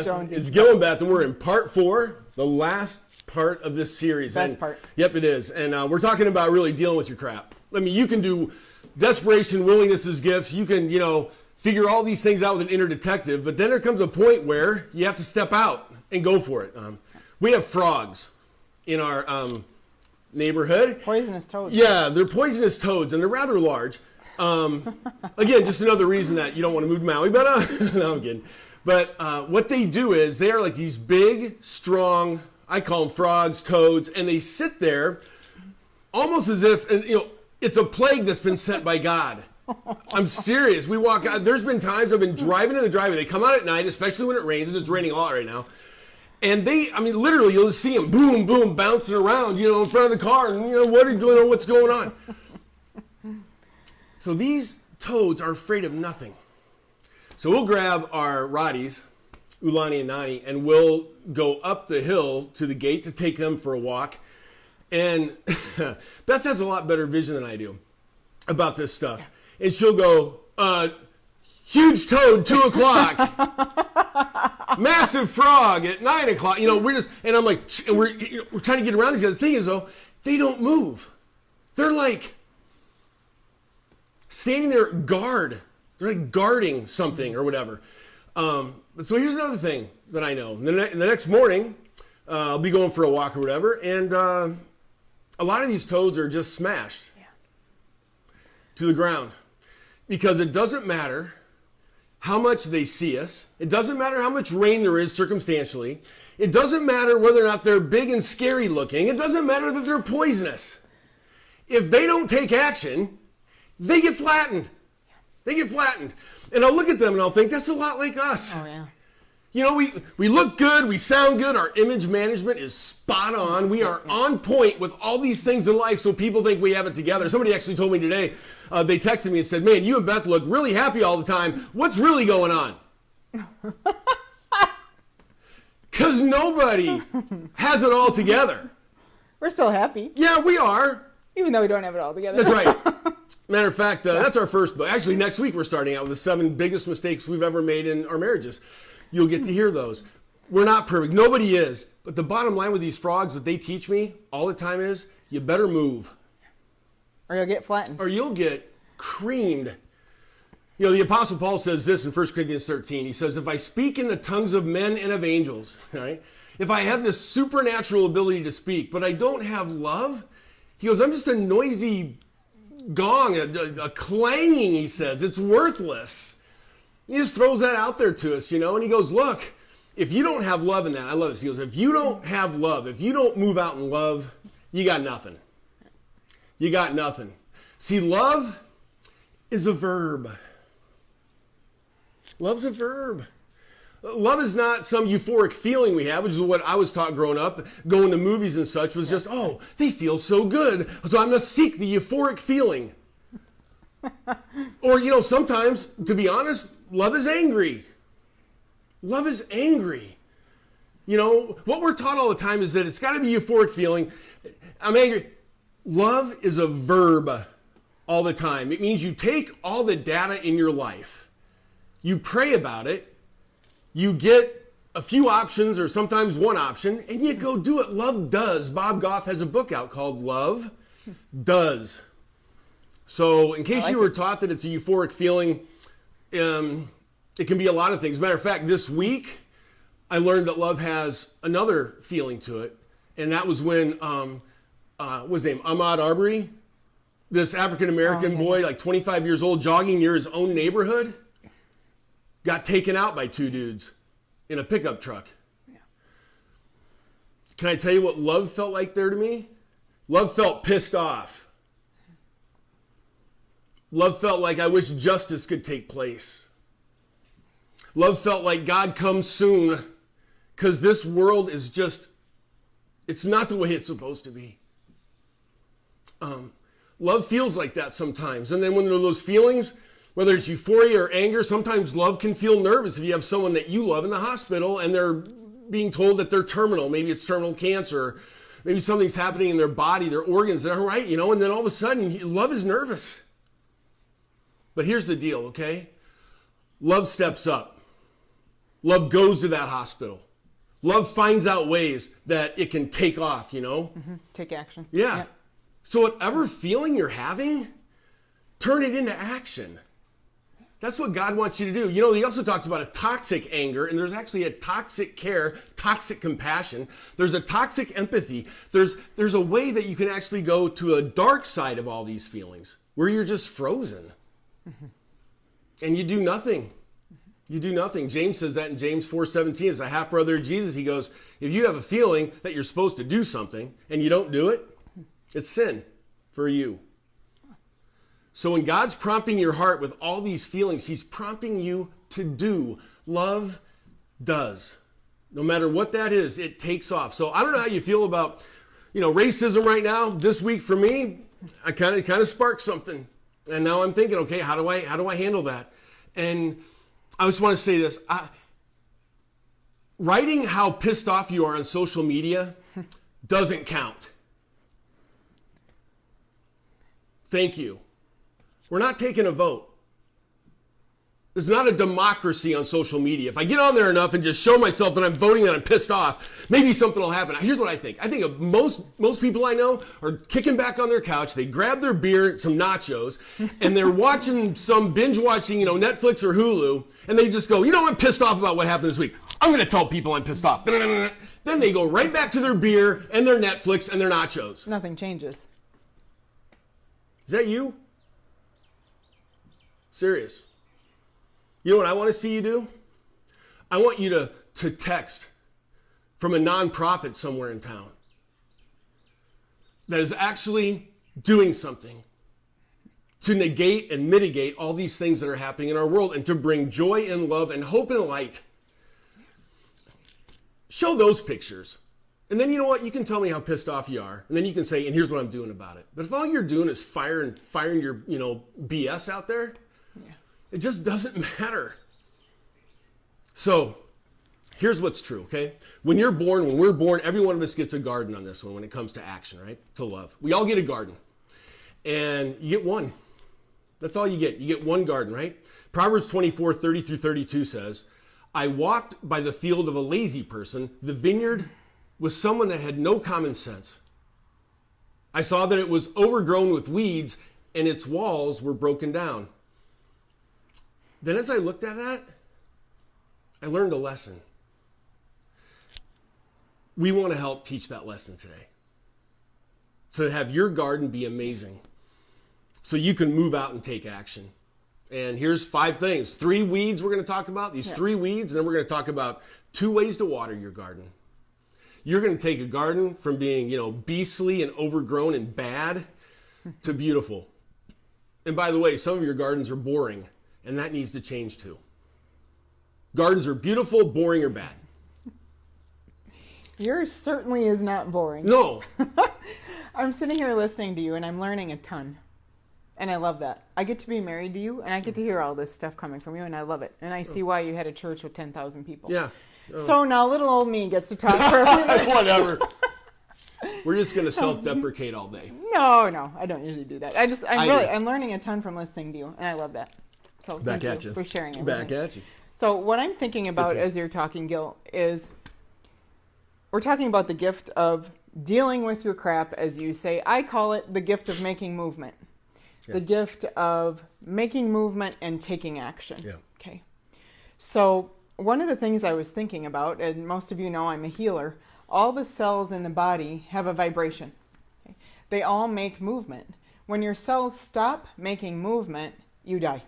Beth. It's Gil and Beth, and we're in part 4, the last part of this series. Best part. Yep, it is. And we're talking about really dealing with your crap. I mean, you can do desperation, willingness as gifts. You can, figure all these things out with an inner detective. But then there comes a point where you have to step out and go for it. We have frogs in our neighborhood. Poisonous toads. Yeah, they're poisonous toads, and they're rather large. Again, just another reason that you don't want to move to Maui. But no, I'm kidding. But what they do is they are like these big, strong, I call them frogs, toads, and they sit there almost as if, it's a plague that's been sent by God. I'm serious. We walk out. There's been times I've been driving in the driveway. They come out at night, especially when it rains, and it's raining a lot right now. And literally, you'll just see them boom, boom, bouncing around, in front of the car. And, what's going on? So these toads are afraid of nothing. So we'll grab our Rotties, Ulani and Nani, and we'll go up the hill to the gate to take them for a walk. And Beth has a lot better vision than I do about this stuff. And she'll go, huge toad, 2 o'clock. Massive frog at 9 o'clock. And I'm like, and we're trying to get around these guys. The thing is, though, they don't move. They're like standing there guard. They're like guarding something or whatever. But so here's another thing that I know. The next morning, I'll be going for a walk or whatever, and a lot of these toads are just smashed to the ground. Because it doesn't matter how much they see us. It doesn't matter how much rain there is circumstantially. It doesn't matter whether or not they're big and scary looking. It doesn't matter that they're poisonous. If they don't take action, they get flattened. They get flattened. And I'll look at them and I'll think, that's a lot like us. Oh, yeah. We look good, we sound good, our image management is spot on. We are on point with all these things in life so people think we have it together. Somebody actually told me today, they texted me and said, man, you and Beth look really happy all the time. What's really going on? Because nobody has it all together. We're still happy. Yeah, we are. Even though we don't have it all together. That's right. Matter of fact, that's our first book. Actually, next week we're starting out with the 7 biggest mistakes we've ever made in our marriages. You'll get to hear those. We're not perfect. Nobody is. But the bottom line with these frogs, what they teach me all the time is, you better move. Or you'll get flattened. Or you'll get creamed. The Apostle Paul says this in 1 Corinthians 13. He says, if I speak in the tongues of men and of angels, right? If I have this supernatural ability to speak, but I don't have love, he goes, I'm just a noisy gong, a clanging, he says. It's worthless. He just throws that out there to us, and he goes, look, if you don't have love in that, I love this. He goes, if you don't have love, if you don't move out in love, you got nothing. You got nothing. See, love is a verb. Love's a verb. Love is not some euphoric feeling we have, which is what I was taught growing up. Going to movies and such was just, they feel so good, so I'm going to seek the euphoric feeling. Or, sometimes, to be honest, love is angry. Love is angry. What we're taught all the time is that it's got to be a euphoric feeling. I'm angry. Love is a verb all the time. It means you take all the data in your life, you pray about it, you get a few options or sometimes one option, and you go do it. Love does. Bob Goff has a book out called Love Does. So in case you were taught that it's a euphoric feeling, it can be a lot of things. As a matter of fact, this week, I learned that love has another feeling to it. And that was when, what's his name, Ahmaud Arbery, this African-American boy, like 25 years old, jogging near his own neighborhood, got taken out by 2 dudes in a pickup truck. Yeah. Can I tell you what love felt like there to me? Love felt pissed off. Love felt like I wish justice could take place. Love felt like God comes soon, because this world is just, it's not the way it's supposed to be. Love feels like that sometimes. And then when there are those feelings, whether it's euphoria or anger, sometimes love can feel nervous if you have someone that you love in the hospital and they're being told that they're terminal. Maybe it's terminal cancer. Maybe something's happening in their body, their organs, they're right, and then all of a sudden, love is nervous. But here's the deal, okay? Love steps up. Love goes to that hospital. Love finds out ways that it can take off, Take action. Yeah. Yep. So whatever feeling you're having, turn it into action. That's what God wants you to do. He also talks about a toxic anger, and there's actually a toxic care, toxic compassion. There's a toxic empathy. There's a way that you can actually go to a dark side of all these feelings, where you're just frozen. And you do nothing. You do nothing. James says that in James 4:17. As a half-brother of Jesus, he goes, if you have a feeling that you're supposed to do something and you don't do it, it's sin for you. So when God's prompting your heart with all these feelings, he's prompting you to do. Love does. No matter what that is, it takes off. So I don't know how you feel about, racism right now. This week for me, I kind of sparked something. And now I'm thinking, okay, how do I handle that? And I just want to say this. Writing how pissed off you are on social media doesn't count. Thank you. We're not taking a vote. There's not a democracy on social media. If I get on there enough and just show myself that I'm voting that I'm pissed off, maybe something will happen. Here's what I think. I think of most people I know are kicking back on their couch. They grab their beer, some nachos, and they're watching some binge watching, Netflix or Hulu, and they just go, I'm pissed off about what happened this week. I'm going to tell people I'm pissed off. Then they go right back to their beer and their Netflix and their nachos. Nothing changes. Is that you? Serious. You know what I want to see you do? I want you to text from a nonprofit somewhere in town that is actually doing something to negate and mitigate all these things that are happening in our world and to bring joy and love and hope and light. Show those pictures. And then you know what? You can tell me how pissed off you are. And then you can say, and here's what I'm doing about it. But if all you're doing is firing your, BS out there, it just doesn't matter. So here's what's true, okay? When we're born, every one of us gets a garden on this one when it comes to action, right? To love. We all get a garden. And you get one. That's all you get. You get one garden, right? Proverbs 24:30-32 says, I walked by the field of a lazy person. The vineyard was someone that had no common sense. I saw that it was overgrown with weeds and its walls were broken down. Then as I looked at that, I learned a lesson. We want to help teach that lesson today. So to have your garden be amazing. So you can move out and take action. And here's 5 things. 3 weeds we're going to talk about. These 3 weeds. And then we're going to talk about 2 ways to water your garden. You're going to take a garden from being, beastly and overgrown and bad to beautiful. And by the way, some of your gardens are boring. And that needs to change too. Gardens are beautiful, boring, or bad. Yours certainly is not boring. No. I'm sitting here listening to you and I'm learning a ton. And I love that. I get to be married to you and I get to hear all this stuff coming from you and I love it. And I see why you had a church with 10,000 people. Yeah. So now little old me gets to talk for a few minutes. Whatever. We're just going to self-deprecate all day. No, I don't usually do that. I'm learning a ton from listening to you and I love that. So Back thank at you for sharing it. Back at you. So what I'm thinking about as you're talking, Gil, is we're talking about the gift of dealing with your crap, as you say. I call it the gift of making movement. Yeah. The gift of making movement and taking action. Yeah. Okay. So one of the things I was thinking about, and most of you know I'm a healer, all the cells in the body have a vibration. Okay? They all make movement. When your cells stop making movement, you die.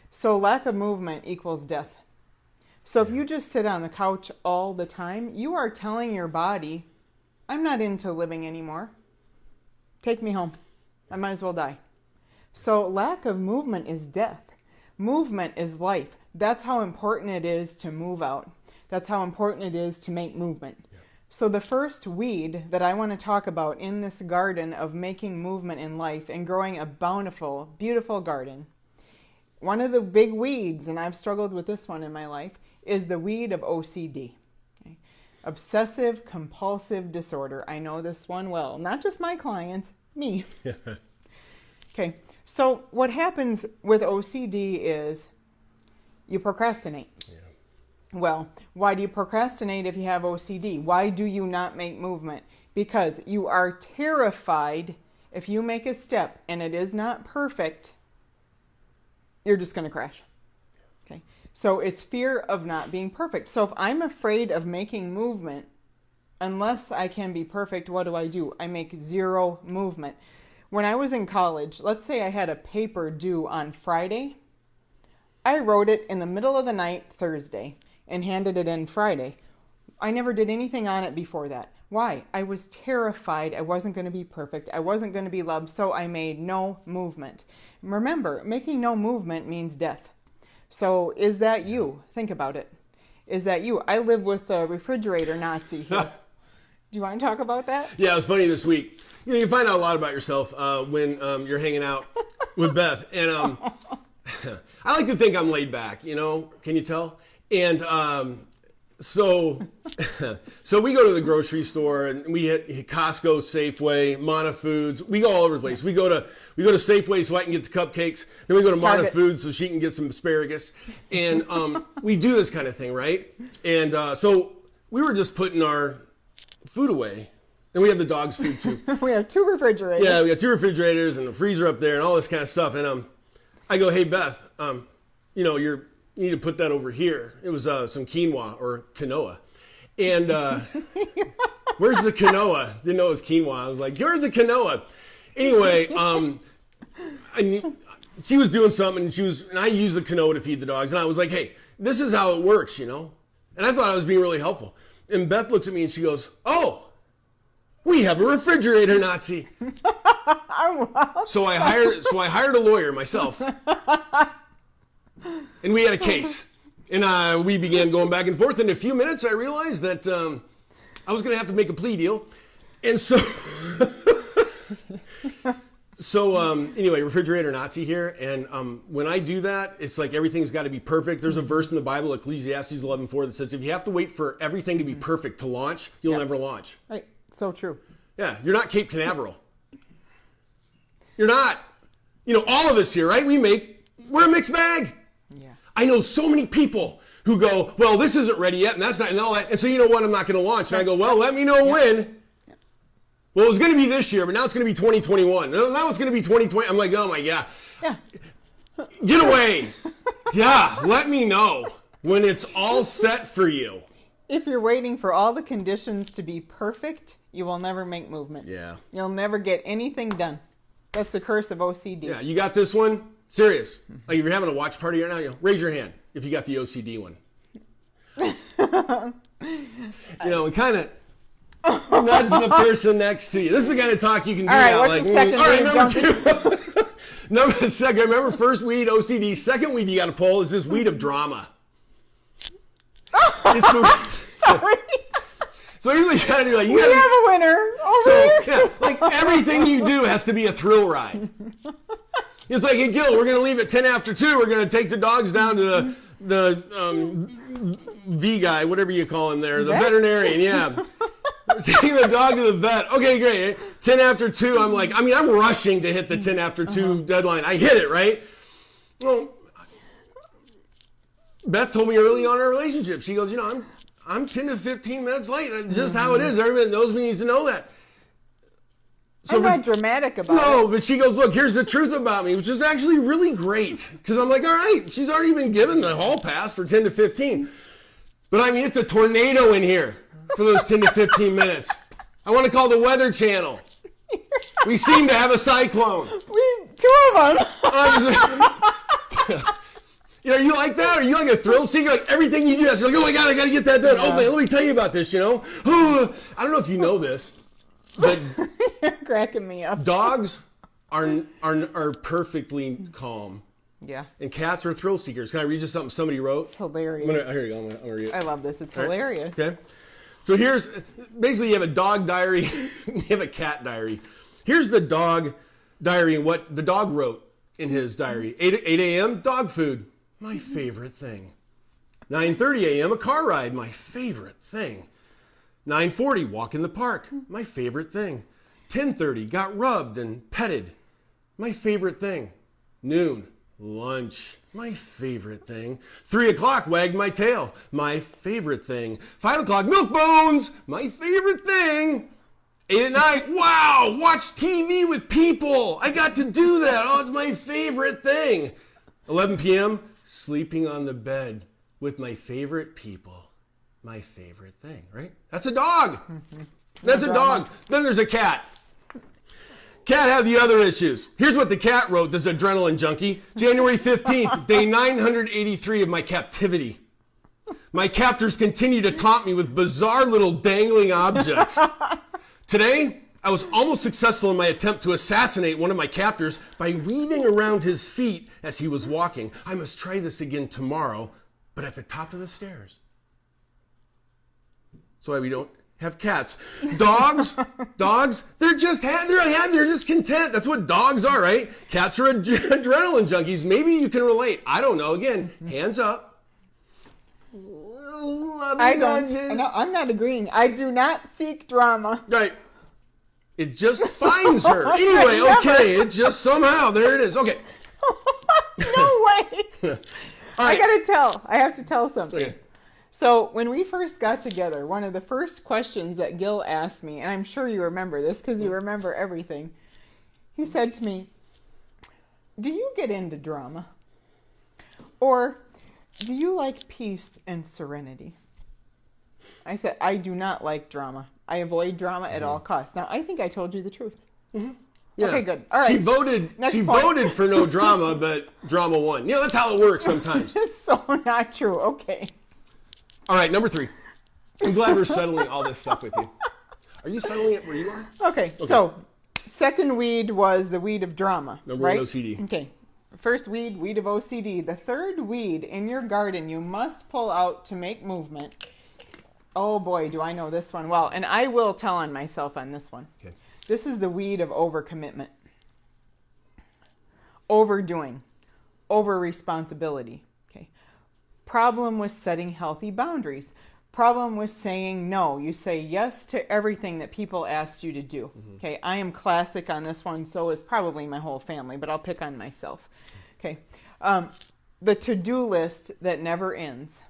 So lack of movement equals death. So if you just sit on the couch all the time, you are telling your body, I'm not into living anymore. Take me home. I might as well die. So lack of movement is death. Movement is life. That's how important it is to move out. That's how important it is to make movement. Yeah. So the first weed that I want to talk about in this garden of making movement in life and growing a bountiful, beautiful garden, one of the big weeds, and I've struggled with this one in my life, is the weed of OCD. Okay? Obsessive compulsive disorder. I know this one well. Not just my clients, me. Okay, so what happens with OCD is you procrastinate. Yeah. Well, why do you procrastinate if you have OCD? Why do you not make movement? Because you are terrified if you make a step and it is not perfect, you're just going to crash. Okay. So it's fear of not being perfect. So if I'm afraid of making movement, unless I can be perfect, what do? I make zero movement. When I was in college, let's say I had a paper due on Friday. I wrote it in the middle of the night Thursday and handed it in Friday. I never did anything on it before that. Why? I was terrified I wasn't going to be perfect. I wasn't going to be loved, so I made no movement. Remember, making no movement means death. So is that you? Think about it. Is that you? I live with a refrigerator Nazi here. Do you want to talk about that? Yeah, it was funny this week. You know, you find out a lot about yourself when you're hanging out with Beth. And I like to think I'm laid back, you know, can you tell? And so we go to the grocery store and we hit Costco, Safeway, Mana Foods. We go all over the place. We go to Safeway so I can get the cupcakes. Then we go to Mana Foods so she can get some asparagus. And we do this kind of thing, right? And so we were just putting our food away. And we have the dog's food too. We have 2 refrigerators. Yeah, we got 2 refrigerators and the freezer up there and all this kind of stuff. And I go, hey Beth, you know, you need to put that over here. It was some quinoa or quinoa. And where's the quinoa? Didn't know it was quinoa. I was like, here's the quinoa. Anyway, she was doing something and I used the quinoa to feed the dogs. And I was like, hey, this is how it works, you know? And I thought I was being really helpful. And Beth looks at me and she goes, oh, we have a refrigerator Nazi. So I hired a lawyer myself. And we had a case. And we began going back and forth. In a few minutes, I realized that I was going to have to make a plea deal. And so, anyway, refrigerator Nazi here. And when I do that, it's like everything's got to be perfect. There's a verse in the Bible, Ecclesiastes 11:4, that says if you have to wait for everything to be perfect to launch, you'll never launch. Right. So true. Yeah, you're not Cape Canaveral. You're not. You know, all of us here, right? We're a mixed bag. Yeah. I know so many people who go, well, this isn't ready yet, and that's not, and all that. And so, you know what, I'm not going to launch. And I go, well, let me know when. Yeah. Well, it was going to be this year, but now it's going to be 2021. Now it's going to be 2020. I'm like, oh my God. Yeah. Get away. Yeah, let me know when it's all set for you. If you're waiting for all the conditions to be perfect, you will never make movement. Yeah. You'll never get anything done. That's the curse of OCD. Yeah, you got this one? Serious. Like if you're having a watch party right now, raise your hand if you got the OCD one. You know, and kind of nudge the person next to you. This is the kind of talk you can do all right, now. what's Like, the second all right, weed? number 2. Remember first weed, OCD. Second weed you got to pull is this weed of drama. Sorry. So here's what you gotta do. Like, We have a winner over here. yeah, like everything you do has to be a thrill ride. It's like, hey, Gil, we're going to leave at 10 after 2. We're going to take the dogs down to the V guy, whatever you call him there, the veterinarian, yeah. Taking the dog to the vet. Okay, great. 10 after 2, I'm rushing to hit the 10 after 2 deadline. I hit it, right? Well, Beth told me early on in our relationship, she goes, you know, I'm 10 to 15 minutes late. That's just how it is. Everybody knows me, needs to know that. So I'm not dramatic about it. No, but she goes, look, here's the truth about me, which is actually really great. Because I'm like, all right, she's already been given the hall pass for 10 to 15. But I mean, it's a tornado in here for those 10 to 15 minutes. I want to call the Weather Channel. We seem to have a cyclone. 2 of them. You know, you like that? Are you like a thrill seeker? Like everything you do, you're like, oh my God, I got to get that done. Yeah. Oh man, let me tell you about this, you know? I don't know if you know this, but you're cracking me up. Dogs are perfectly calm. Yeah. And cats are thrill seekers. Can I read you something somebody wrote? It's hilarious. Here you go. I'm gonna read it. I love this. It's hilarious. Okay. So here's, basically you have a dog diary, you have a cat diary. Here's the dog diary and what the dog wrote in his diary. 8 a.m., dog food, my favorite thing. 9:30 a.m., a car ride, my favorite thing. 9:40, walk in the park, my favorite thing. 10:30, got rubbed and petted, my favorite thing. Noon, Lunch, my favorite thing. 3 o'clock, wag my tail, my favorite thing. 5 o'clock, milk bones, my favorite thing. 8 at night, wow, watch TV with people. I got to do that. Oh, it's my favorite thing. 11 p.m., sleeping on the bed with my favorite people. My favorite thing, right? That's a dog. That's a dog. Then there's a cat. Cat have the other issues. Here's what the cat wrote, this adrenaline junkie. January 15th, day 983 of my captivity. My captors continue to taunt me with bizarre little dangling objects. Today, I was almost successful in my attempt to assassinate one of my captors by weaving around his feet as he was walking. I must try this again tomorrow, but at the top of the stairs. That's why we don't have cats. Dogs, they're just content. That's what dogs are, right? Cats are adrenaline junkies. Maybe you can relate. I don't know. Again, hands up. I don't. No, I'm not agreeing. I do not seek drama. Right. It just finds her. Anyway, okay. It just somehow, there it is. Okay. No way. All right. I have to tell something. Okay. So when we first got together, one of the first questions that Gil asked me, and I'm sure you remember this because you remember everything, he said to me, do you get into drama? Or do you like peace and serenity? I said, I do not like drama. I avoid drama at all costs. Now, I think I told you the truth. Mm-hmm. Yeah. Okay, good. All right. She voted for no drama, but drama won. Yeah, that's how it works sometimes. It's so not true. Okay. All right, number 3. I'm glad we're settling all this stuff with you. Are you settling it where you are? Okay. So second weed was the weed of drama. Number right? 1, OCD. Okay. First weed of OCD. The third weed in your garden you must pull out to make movement. Oh boy, do I know this one well. And I will tell on myself on this one. Okay. This is the weed of overcommitment. Overdoing. Over-responsibility. Okay. Problem with setting healthy boundaries. Problem with saying no. You say yes to everything that people asked you to do. Mm-hmm. Okay. I am classic on this one, so is probably my whole family, but I'll pick on myself. Okay. The to-do list that never ends.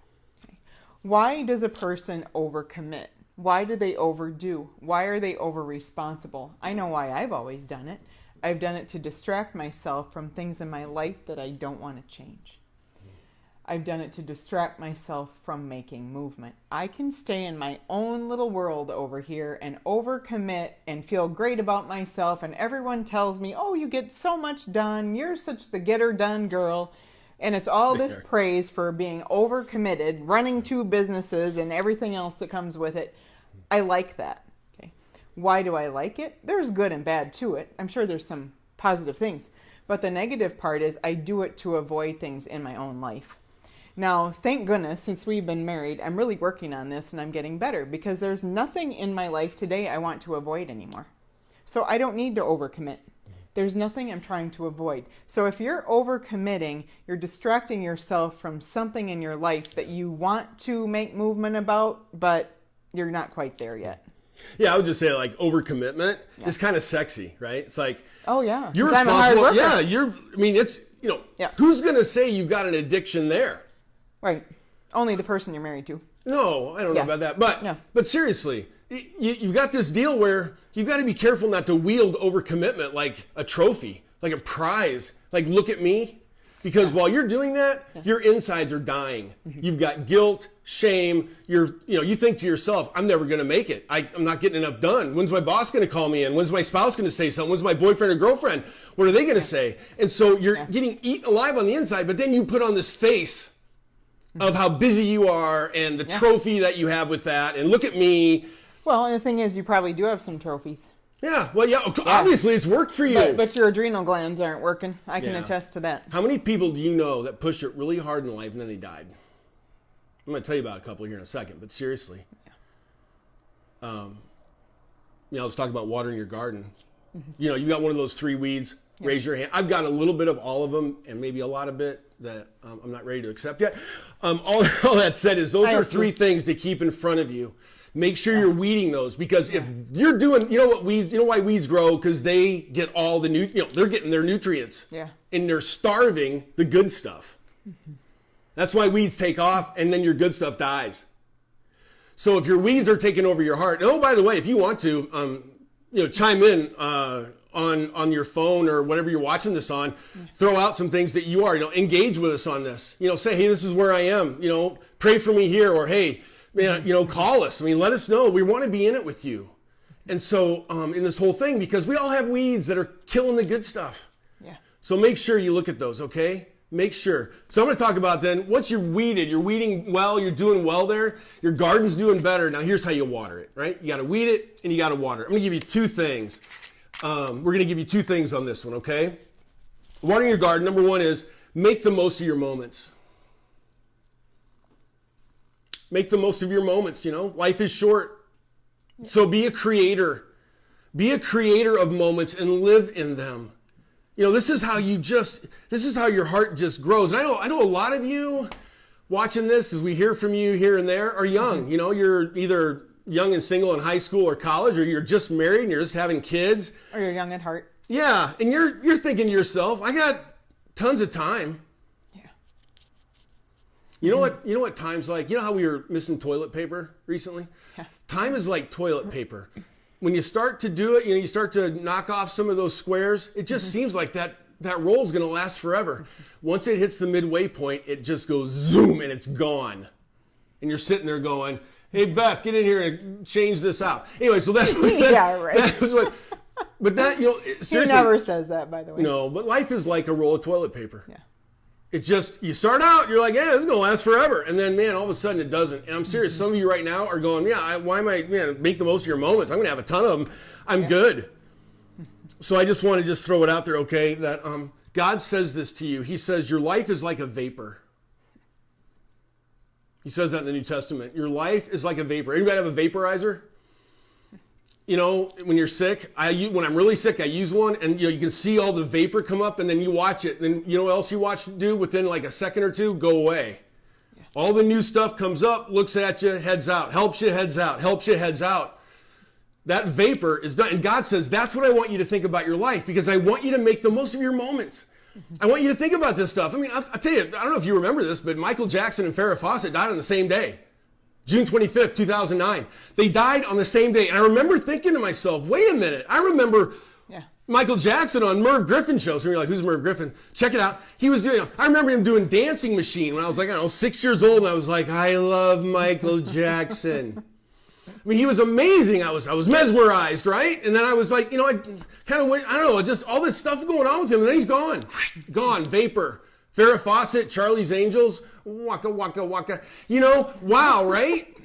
Okay. Why does a person overcommit? Why do they overdo? Why are they over-responsible? I know why I've always done it. I've done it to distract myself from things in my life that I don't want to change. I've done it to distract myself from making movement. I can stay in my own little world over here and overcommit and feel great about myself, and everyone tells me, oh, you get so much done, you're such the get-her-done girl, and it's all this praise for being overcommitted, running 2 businesses and everything else that comes with it. I like that. Okay. Why do I like it? There's good and bad to it. I'm sure there's some positive things, but the negative part is I do it to avoid things in my own life. Now, thank goodness, since we've been married, I'm really working on this and I'm getting better because there's nothing in my life today I want to avoid anymore. So I don't need to overcommit. There's nothing I'm trying to avoid. So if you're overcommitting, you're distracting yourself from something in your life that you want to make movement about, but you're not quite there yet. Yeah, I would just say like overcommitment is kind of sexy, right? It's like, oh yeah, you're responsible. I'm a hard worker. It's, who's going to say you've got an addiction there? Right. Only the person you're married to. No, I don't know about that. But seriously, you've got this deal where you've got to be careful not to wield overcommitment like a trophy, like a prize. Like, look at me. Because while you're doing that, your insides are dying. Mm-hmm. You've got guilt, shame. You think to yourself, I'm never going to make it. I'm not getting enough done. When's my boss going to call me in? When's my spouse going to say something? When's my boyfriend or girlfriend? What are they going to say? And so you're getting eaten alive on the inside, but then you put on this face of how busy you are and the trophy that you have with that. And look at me. Well, and the thing is, you probably do have some trophies. Yeah, well, obviously it's worked for you. But your adrenal glands aren't working. I can attest to that. How many people do you know that pushed it really hard in life and then they died? I'm going to tell you about a couple here in a second, but seriously. Let's talk about watering your garden. Mm-hmm. You got one of those 3 weeds. Yeah. Raise your hand. I've got a little bit of all of them and maybe a lot of it that I'm not ready to accept yet. All that said is those are 3 things to keep in front of you. Make sure you're weeding those, because if you're doing, you know why weeds grow? Because they get all the they're getting their nutrients. Yeah. And they're starving the good stuff. That's why weeds take off, and then your good stuff dies. So if your weeds are taking over your heart, by the way, if you want to, chime in on your phone or whatever you're watching this on, throw out some things that you are, engage with us on this. Say, hey, this is where I am. Pray for me here, or hey, man, call us. Let us know. We want to be in it with you. And so in this whole thing, because we all have weeds that are killing the good stuff. Yeah. So make sure you look at those, okay? Make sure. So I'm going to talk about then, once you're weeded, you're weeding well, you're doing well there, your garden's doing better. Now here's how you water it, right? You got to weed it and you got to water it. I'm going to give you two things. We're going to give you two things on this one, okay? Watering your garden, number one is make the most of your moments. Make the most of your moments, Life is short. So be a creator. Be a creator of moments and live in them. This is how your heart just grows. And I know a lot of you watching this, as we hear from you here and there, are young. You're either young and single in high school or college, or you're just married and you're just having kids. Or you're young at heart. Yeah, and you're thinking to yourself, I got tons of time. Yeah. You know what time's like? You know how we were missing toilet paper recently? Yeah. Time is like toilet paper. When you start to do it, you start to knock off some of those squares, it just seems like that roll's going to last forever. Once it hits the midway point, it just goes zoom and it's gone. And you're sitting there going, hey, Beth, get in here and change this out. Anyway, so that's yeah, right. That's what, but that, seriously. He never says that, by the way. No, but life is like a roll of toilet paper. Yeah. It just, you start out, you're like, yeah, this is going to last forever. And then, man, all of a sudden it doesn't. And I'm serious. Some of you right now are going, yeah, why am I, make the most of your moments. I'm going to have a ton of them. I'm good. So I just want to throw it out there, okay, that God says this to you. He says, your life is like a vapor. He says that in the New Testament. Your life is like a vapor. Anybody have a vaporizer? When you're sick, when I'm really sick, I use one, and you can see all the vapor come up, and then you watch it. And you know what else you watch do within like a second or two? Go away. Yeah. All the new stuff comes up, looks at you, heads out, helps you, heads out, helps you, heads out. That vapor is done. And God says, that's what I want you to think about your life, because I want you to make the most of your moments. I want you to think about this stuff. I'll tell you, I don't know if you remember this, but Michael Jackson and Farrah Fawcett died on the same day. June 25th, 2009. They died on the same day. And I remember thinking to myself, wait a minute. I remember Michael Jackson on Merv Griffin shows. So you're like, who's Merv Griffin? Check it out. He was doing, I remember him doing Dancing Machine when I was like, 6 years old. And I was like, I love Michael Jackson. He was amazing. I was mesmerized, right? And then I was like, I kind of went, I don't know, just all this stuff going on with him. And then he's gone. Gone. Vapor. Farrah Fawcett, Charlie's Angels. Waka, waka, waka. Wow, right?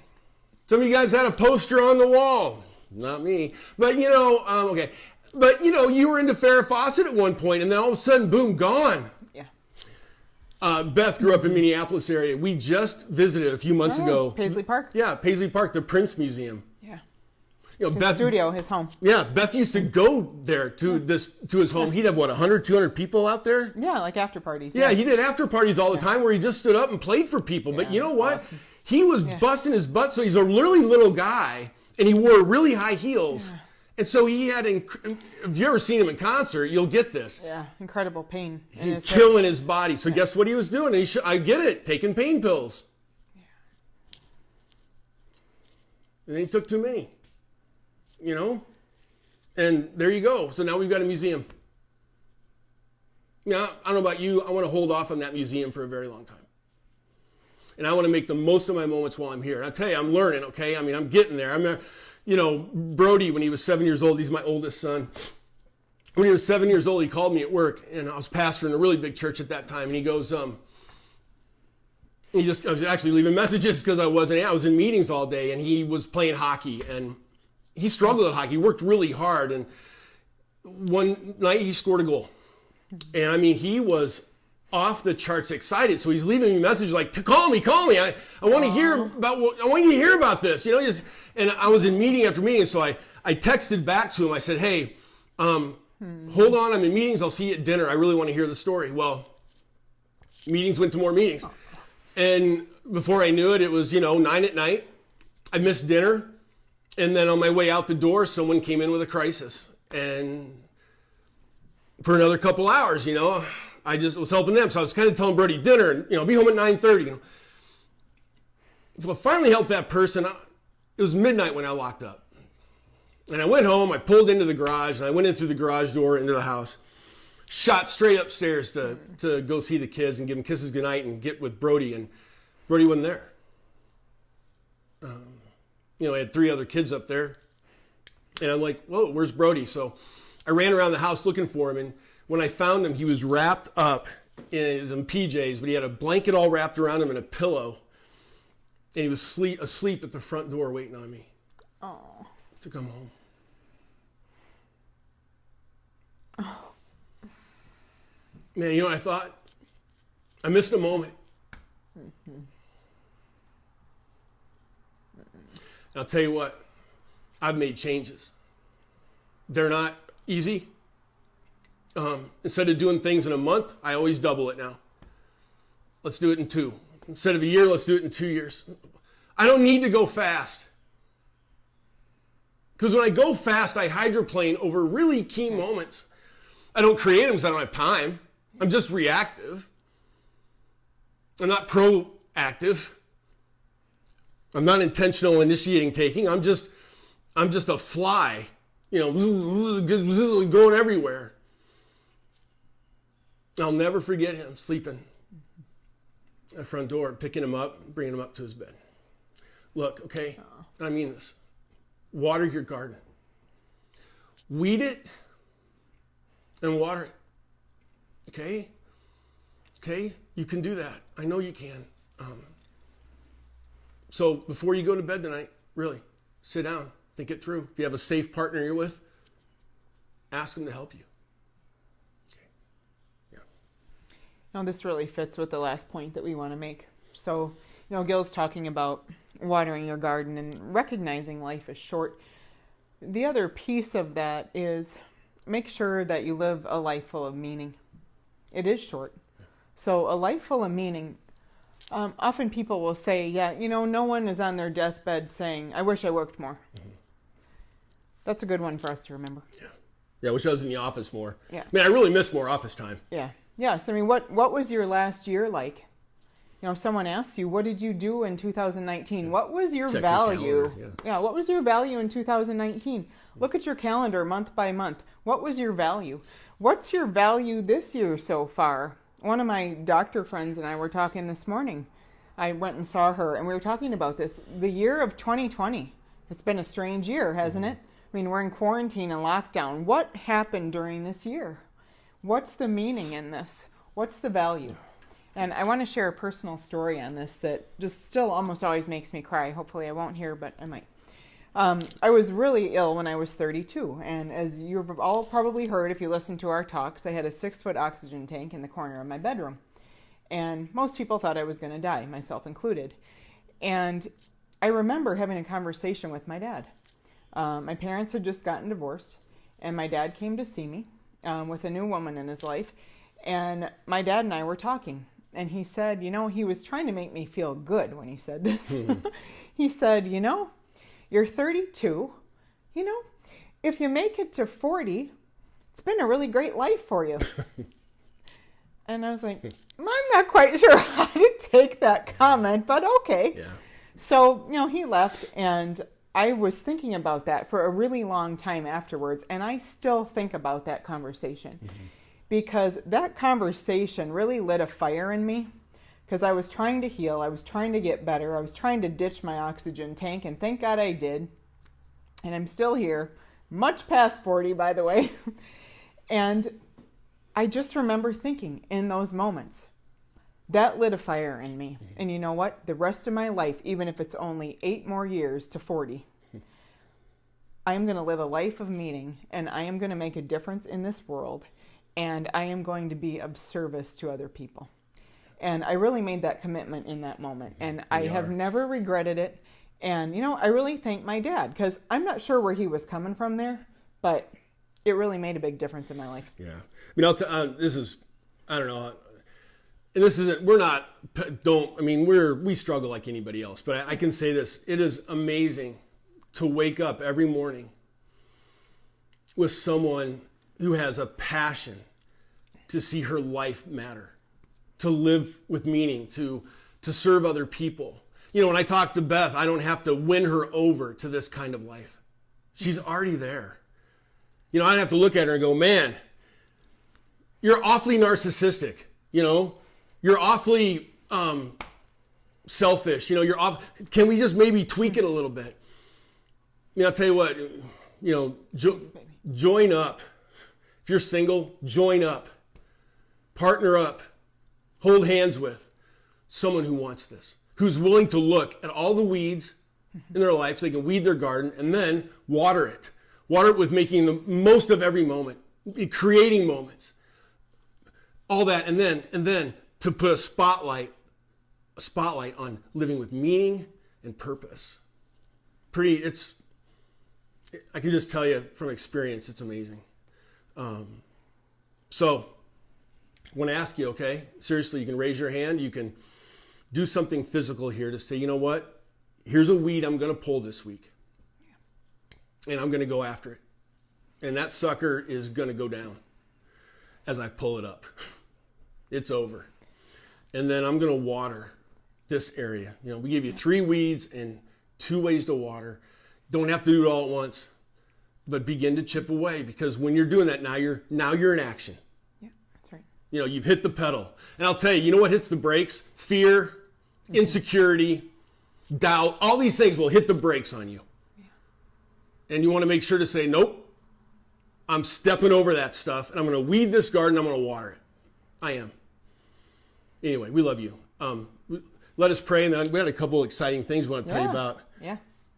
Some of you guys had a poster on the wall. Not me. But, okay. But, you were into Farrah Fawcett at one point, and then all of a sudden, boom, gone. Yeah. Beth grew up in Minneapolis area. We just visited a few months ago. Paisley Park? Yeah, Paisley Park, the Prince Museum. Yeah. His Beth, studio, his home. Yeah, Beth used to go there to his home. He'd have, 100, 200 people out there? Yeah, like after parties. Yeah, he did after parties all the time where he just stood up and played for people. But you know what? Awesome. He was busting his butt. So he's a really little guy, and he wore really high heels. Yeah. And so he had, if you ever seen him in concert, you'll get this. Yeah, incredible pain. He's killing his body. So guess what he was doing? I get it, taking pain pills. Yeah. And he took too many. And there you go. So now we've got a museum. Now, I don't know about you, I want to hold off on that museum for a very long time. And I want to make the most of my moments while I'm here. And I'll tell you, I'm learning, okay? I'm getting there. Brody, when he was 7 years old, he's my oldest son. When he was 7 years old, he called me at work, and I was pastoring a really big church at that time. And he goes, I was actually leaving messages because I was in meetings all day, and he was playing hockey, and he struggled at hockey. He worked really hard, and one night he scored a goal. And he was off the charts excited. So he's leaving me messages like, call me. I want to hear about I want you to hear about this. And I was in meeting after meeting. So I texted back to him. I said, hey, hold on. I'm in meetings. I'll see you at dinner. I really want to hear the story. Well, meetings went to more meetings. And before I knew it, it was, 9 at night. I missed dinner. And then on my way out the door, someone came in with a crisis. And for another couple hours, I just was helping them. So I was kind of telling Brody dinner and, be home at 9:30. So I finally helped that person. It was midnight when I locked up. And I went home, I pulled into the garage, and I went in through the garage door into the house. Shot straight upstairs to go see the kids and give them kisses goodnight and get with Brody. And Brody wasn't there. I had 3 other kids up there. And I'm like, whoa, where's Brody? So I ran around the house looking for him. And when I found him, he was wrapped up in his PJs, but he had a blanket all wrapped around him and a pillow. And he was asleep at the front door waiting on me to come home. Oh. Man, I thought? I missed a moment. Mm-hmm. I'll tell you what, I've made changes. They're not easy. Instead of doing things in a month, I always double it now. Let's do it in 2. Instead of a year, let's do it in 2 years. I don't need to go fast. Because when I go fast, I hydroplane over really key moments. I don't create them because I don't have time. I'm just reactive. I'm not proactive. I'm not intentional initiating taking. I'm just a fly, going everywhere. I'll never forget him sleeping at the front door, picking him up, bringing him up to his bed. Look, okay, I mean this. Water your garden. Weed it and water it. Okay? Okay? You can do that. I know you can. So before you go to bed tonight, really, sit down, think it through. If you have a safe partner you're with, ask them to help you. Okay. Yeah. Now this really fits with the last point that we want to make. So, Gil's talking about watering your garden and recognizing life is short. The other piece of that is make sure that you live a life full of meaning. It is short. So a life full of meaning, often people will say, no one is on their deathbed saying, I wish I worked more. Mm-hmm. That's a good one for us to remember. Yeah, I wish I was in the office more. Yeah. I mean, I really miss more office time. Yeah. Yes. I mean, what was your last year like? If someone asks you, what did you do in 2019? What was your value? What was your value in 2019? Look at your calendar month by month. What was your value? What's your value this year so far? One of my doctor friends and I were talking this morning. I went and saw her, and we were talking about this. The year of 2020, it's been a strange year, hasn't it? I mean, we're in quarantine and lockdown. What happened during this year? What's the meaning in this? What's the value? And I want to share a personal story on this that just still almost always makes me cry. Hopefully I won't here, but I might. I was really ill when I was 32. And as you've all probably heard, if you listen to our talks, I had a 6-foot oxygen tank in the corner of my bedroom. And most people thought I was going to die, myself included. And I remember having a conversation with my dad. My parents had just gotten divorced, and my dad came to see me with a new woman in his life. And my dad and I were talking. And he said, he was trying to make me feel good when he said this. He said, you're 32. If you make it to 40, it's been a really great life for you. And I was like, I'm not quite sure how to take that comment, but okay. Yeah. So, he left, and I was thinking about that for a really long time afterwards. And I still think about that conversation. Mm-hmm. Because that conversation really lit a fire in me, because I was trying to heal, I was trying to get better, I was trying to ditch my oxygen tank, and thank God I did. And I'm still here, much past 40, by the way. And I just remember thinking in those moments, that lit a fire in me. And you know what? The rest of my life, even if it's only 8 more years to 40, I am going to live a life of meaning, and I am going to make a difference in this world. And I am going to be of service to other people. And I really made that commitment in that moment. And I have never regretted it. And, I really thank my dad, because I'm not sure where he was coming from there, but it really made a big difference in my life. Yeah. I mean, this is, I don't know. And this isn't, we struggle like anybody else. But I can say this. It is amazing to wake up every morning with someone who has a passion to see her life matter, to live with meaning, to serve other people. You know, when I talk to Beth, I don't have to win her over to this kind of life. She's already there. You know, I don't have to look at her and go, man, you're awfully narcissistic. You know, you're awfully selfish. You know, can we just maybe tweak it a little bit? You know, I'll tell you what, you know, join up. If you're single, join up. Partner up. Hold hands with someone who wants this, who's willing to look at all the weeds in their life so they can weed their garden and then water it. Water it with making the most of every moment, creating moments. All that, and then to put a spotlight on living with meaning and purpose. I can just tell you from experience, it's amazing. So, I want to ask you, okay? Seriously, you can raise your hand. You can do something physical here to say, you know what? Here's a weed I'm going to pull this week. And I'm going to go after it. And that sucker is going to go down as I pull it up. It's over. And then I'm going to water this area. You know, we give you 3 weeds and 2 ways to water. Don't have to do it all at once, but begin to chip away, because when you're doing that, now you're in action. Yeah, that's right. You know, you've hit the pedal. And I'll tell you, you know what hits the brakes? Fear, insecurity, doubt, all these things will hit the brakes on you. Yeah. And you want to make sure to say, nope, I'm stepping over that stuff, and I'm going to weed this garden, I'm going to water it. I am. Anyway, we love you. Let us pray, and then we had a couple exciting things we want to tell you about. Yeah.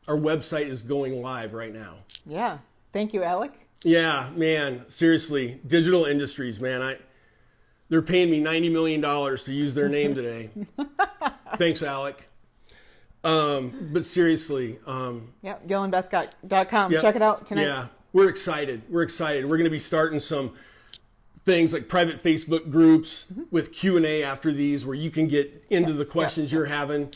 Our website is going live right now. Yeah. Thank you, Alec. Yeah, man. Seriously, Digital Industries, man. They're paying me $90 million to use their name today. Thanks, Alec. But seriously. Yeah, GillandBeth.com. Yeah, check it out tonight. Yeah, we're excited. We're going to be starting some things like private Facebook groups with Q&A after these, where you can get into the questions you're having.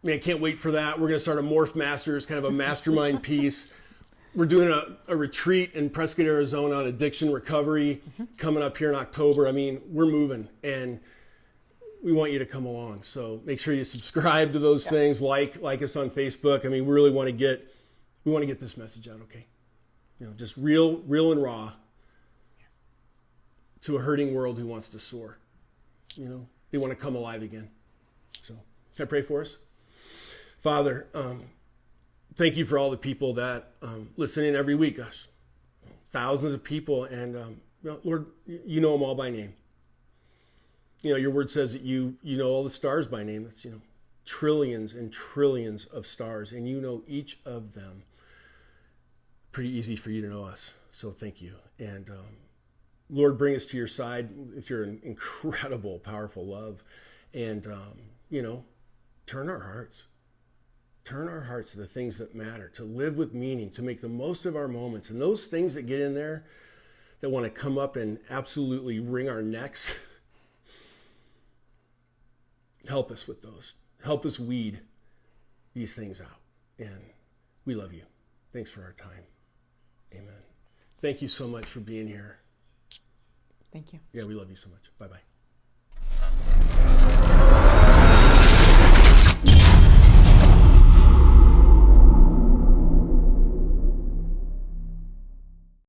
Man, I can't wait for that. We're going to start a Morph Masters, kind of a mastermind piece. We're doing a retreat in Prescott, Arizona on addiction recovery coming up here in October. I mean, we're moving, and we want you to come along. So make sure you subscribe to those things, like us on Facebook. I mean, we really want to get this message out, okay? You know, just real and raw to a hurting world who wants to soar. You know, they want to come alive again. So can I pray for us? Father, thank you for all the people that listen in every week, gosh, thousands of people. And Lord, you know them all by name. You know, your word says that you know all the stars by name. That's, you know, trillions and trillions of stars, and you know each of them. Pretty easy for you to know us. So thank you. And Lord, bring us to your side with your incredible, powerful love. And, you know, turn our hearts to the things that matter, to live with meaning, to make the most of our moments. And those things that get in there that want to come up and absolutely wring our necks, help us with those. Help us weed these things out. And we love you. Thanks for our time. Amen. Thank you so much for being here. Thank you. Yeah, we love you so much. Bye-bye.